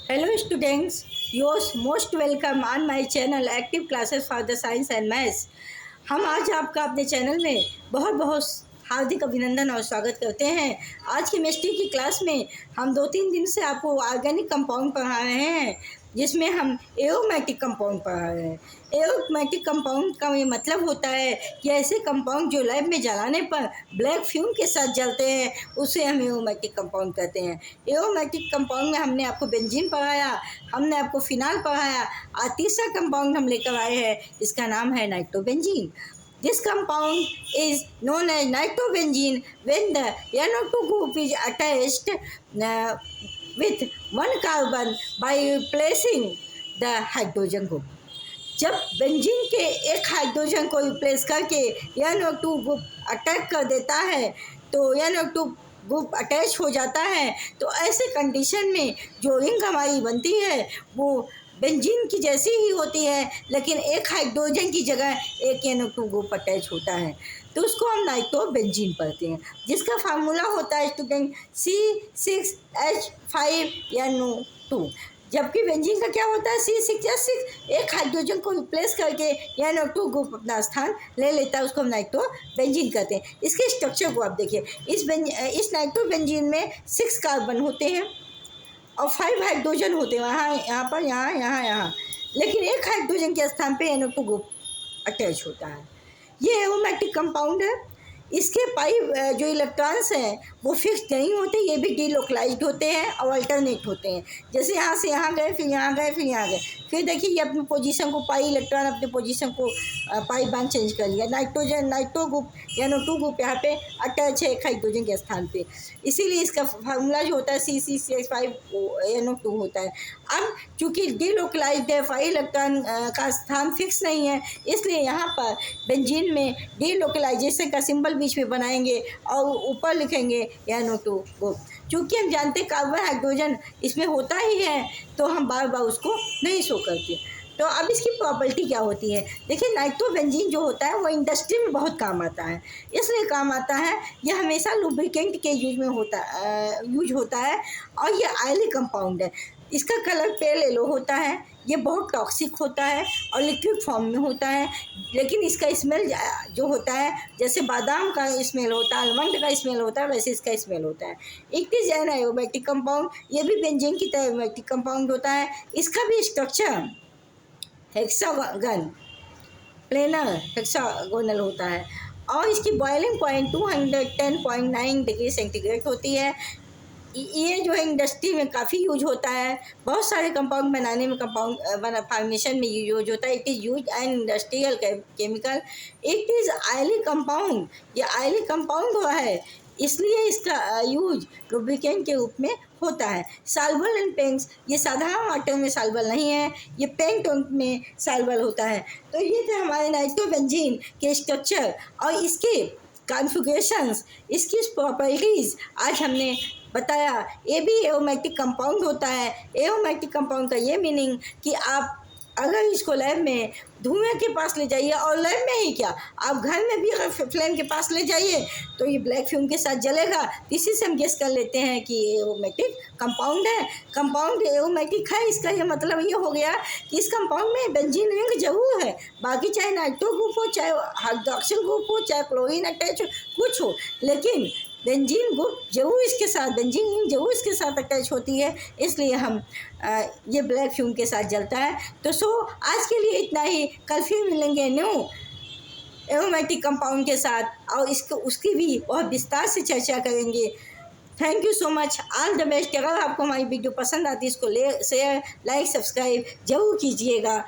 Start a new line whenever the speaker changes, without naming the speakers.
Hello students, you're most welcome on my channel Active Classes for the Science and Maths। हम आज आपका अपने channel में बहुत बहुत हार्दिक अभिनंदन और स्वागत करते हैं। आज की केमिस्ट्री की क्लास में हम 2-3 दिन से आपको ऑर्गेनिक कंपाउंड पढ़ा रहे हैं, जिसमें हम एरोमेटिक कंपाउंड पढ़ा रहे हैं। एरोमेटिक कंपाउंड का ये मतलब होता है कि ऐसे कंपाउंड जो लैब में जलाने पर ब्लैक फ्यूम के साथ जलते हैं, उसे हम एरोमेटिक कंपाउंड कहते हैं। एरोमेटिक कंपाउंड में हमने आपको बेंजीन पढ़ाया, हमने आपको फिनाल पढ़ाया। आज तीसरा कंपाउंड हम लेकर आए हैं, इसका नाम है nitrobenzene. This compound is known as nitrobenzene when the NO2 group is attached with one carbon by replacing the hydrogen group। जब बेंजीन के एक हाइड्रोजन को रिप्लेस करके NO2 ग्रुप अटैक कर देता है तो NO2 ग्रुप अटैच हो जाता है, तो ऐसे कंडीशन में जो रिंग हमारी बनती है वो बेंजीन की जैसी ही होती है, लेकिन एक हाइड्रोजन की जगह एक NO2 ग्रुप अटैच होता है, तो उसको हम नाइट्रोबेंजीन पढ़ते हैं, जिसका फार्मूला होता है स्टूडेंट C6H5NO2। जबकि बेंजीन का क्या होता है C6H6, एक हाइड्रोजन को रिप्लेस करके NO2 ग्रुप अपना स्थान ले लेता है, उसको हम नाइट्रोबेंजीन कहते हैं। इसके स्ट्रक्चर को आप देखिए, इस नाइट्रोबेंजीन में 6 कार्बन होते हैं और 5 हाइड्रोजन होते हैं, यहाँ पर यहाँ, लेकिन एक हाइड्रोजन के स्थान पे NO2 ग्रुप अटैच होता है। ये एरोमेटिक कंपाउंड है। इसके पाई जो इलेक्ट्रॉन्स हैं वो फिक्स नहीं होते, ये भी डीलोकलाइज्ड होते हैं और अल्टरनेट होते हैं। जैसे यहाँ से यहाँ गए, फिर यहाँ गए, फिर यहाँ गए, फिर देखिए ये अपनी पोजीशन को पाई इलेक्ट्रॉन अपनी पोजीशन को पाई बांध चेंज कर लिया। नाइट्रो ग्रुप NO2 ग्रुप यहाँ पे अटैच है एक हाइड्रोजन के स्थान पे, इसीलिए इसका फार्मूला जो होता है C6H5NO2 होता है। अब चूँकि डीलोकलाइज्ड है, पाई इलेक्ट्रॉन का स्थान फिक्स नहीं है, इसलिए यहाँ पर बेंजीन में डीलोकलाइजेशन का सिंबल बीच में बनाएंगे और ऊपर लिखेंगे NO2 ग्रुप। चूँकि हम जानते कार्बन हाइड्रोजन इसमें होता ही है, तो हम बार बार उसको नहीं शो करते। तो अब इसकी प्रॉपर्टी क्या होती है, देखिए नाइट्रोबेंजीन जो होता है वो इंडस्ट्री में बहुत काम आता है। इसलिए काम आता है, यह हमेशा लुब्रिकेंट के यूज होता है और ये ऑयली कंपाउंड है। इसका कलर पेल येलो होता है, ये बहुत टॉक्सिक होता है और लिक्विड फॉर्म में होता है, लेकिन इसका स्मेल जो होता है जैसे बादाम का स्मेल होता है, आलमंड का स्मेल होता है, वैसे इसका स्मेल होता है। It is an aromatic compound, ये भी बेंजीन की तरह एरोमेटिक कंपाउंड होता है। इसका भी स्ट्रक्चर हेक्सागन प्लेनर हेक्सागोनल होता है और इसकी बॉइलिंग पॉइंट 210.9 डिग्री सेंटीग्रेड होती है। ये जो है इंडस्ट्री में काफ़ी यूज होता है, बहुत सारे कंपाउंड बनाने में फॉर्मेशन में यूज होता है। It is use an industrial chemical. It is oily compound, ये ऑयली कंपाउंड हुआ है, इसलिए इसका यूज लुब्रिकेंट के रूप में होता है। सॉल्युबल इन पेंट्स, ये साधारण वाटर में सॉल्युबल नहीं है, ये पेंट में सॉल्युबल होता है। तो ये थे हमारे नाइट्रोबेंजीन के स्ट्रक्चर और इसके कॉन्फ़िगरेशंस, इसकी प्रॉपर्टीज़ आज हमने बताया। ये भी एरोमेटिक कंपाउंड होता है। एरोमेटिक कंपाउंड का ये मीनिंग कि आप अगर इसको लैब में धुएं के पास ले जाइए, और लैब में ही क्या, आप घर में भी अगर फ्लेम के पास ले जाइए तो ये ब्लैक फ्यूम के साथ जलेगा। इसी से हम गेस कर लेते हैं कि एरोमेटिक कंपाउंड है। कंपाउंड एरोमेटिक है, इसका ये मतलब ये हो गया कि इस कंपाउंड में बेंजीन रिंग जरूर है, बाकी चाहे नाइट्रो ग्रुप हो, चाहे हाइड्रोक्सिल ग्रुप हो, चाहे क्लोरीन अटैच हो, कुछ हो, लेकिन बेंजीन ग्रुप जरूर इसके साथ, बेंजीन रिंग जरूर इसके साथ अटैच होती है, इसलिए हम ये ब्लैक फ्यूम के साथ जलता है। तो आज के लिए इतना ही। कल फिर मिलेंगे न्यू एरोमेटिक कंपाउंड के साथ और उसकी भी बहुत विस्तार से चर्चा करेंगे। Thank you so much, all the best. अगर आपको हमारी वीडियो पसंद आती है इसको शेयर, लाइक, सब्सक्राइब जरूर कीजिएगा।